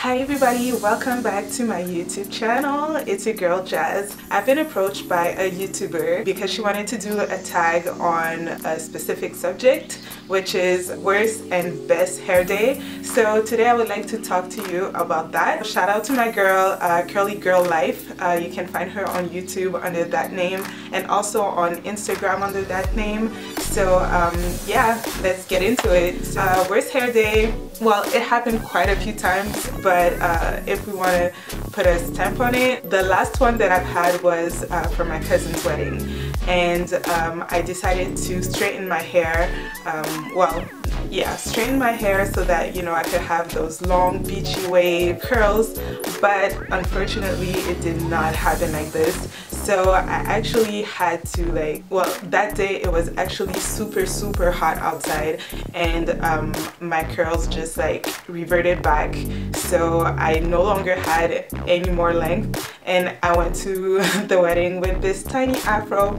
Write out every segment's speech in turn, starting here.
Hi everybody, welcome back to my YouTube channel. It's your girl Jazz. I've been approached by a YouTuber because she wanted to do a tag on a specific subject, which is worst and best hair day. So today I would like to talk to you about that. Shout out to my girl, Curly Girl Life. You can find her on YouTube under that name and also on Instagram under that name. So yeah, let's get into it. Worst hair day. Well, it happened quite a few times, but if we want to put a stamp on it, the last one that I've had was for my cousin's wedding, and I decided to straighten my hair. Straighten my hair so that, you know, I could have those long beachy wave curls, but unfortunately it did not happen like this. So I actually had to that day it was actually super hot outside, and my curls just reverted back, so I no longer had any more length, and I went to the wedding with this tiny afro.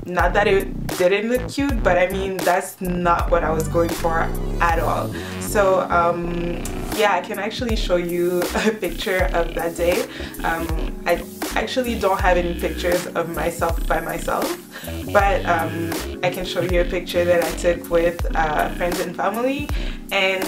Not that it didn't look cute, but I mean, that's not what I was going for at all. So yeah, I can actually show you a picture of that day. I actually don't have any pictures of myself by myself, but I can show you a picture that I took with friends and family, and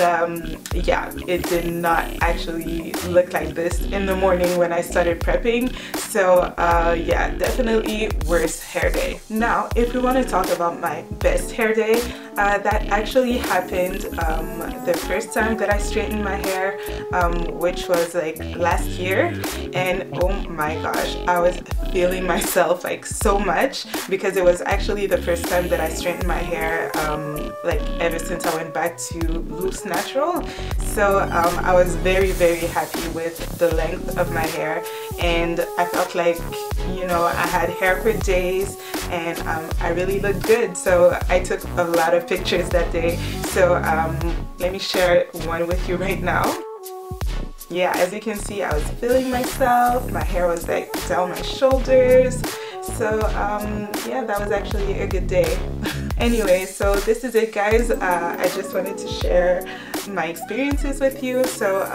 yeah, it did not actually look like this in the morning when I started prepping. So yeah, definitely worst hair day. Now if we want to talk about my best hair day, that actually happened the first time that I straightened my hair, which was last year, and oh my gosh, I was feeling myself so much, because it was actually the first time that I straightened my hair ever since I went back to loose natural. So I was very happy with the length of my hair, and I felt like, you know, I had hair for days, and I really looked good. So I took a lot of pictures that day, so let me share one with you right now. Yeah, as you can see, I was feeling myself. My hair was down my shoulders. So yeah, that was actually a good day. Anyway, so this is it, guys. I just wanted to share my experiences with you. So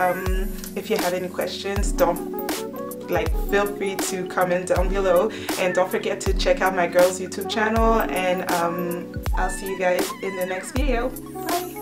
if you have any questions, feel free to comment down below, and don't forget to check out my girl's YouTube channel, and I'll see you guys in the next video. Bye.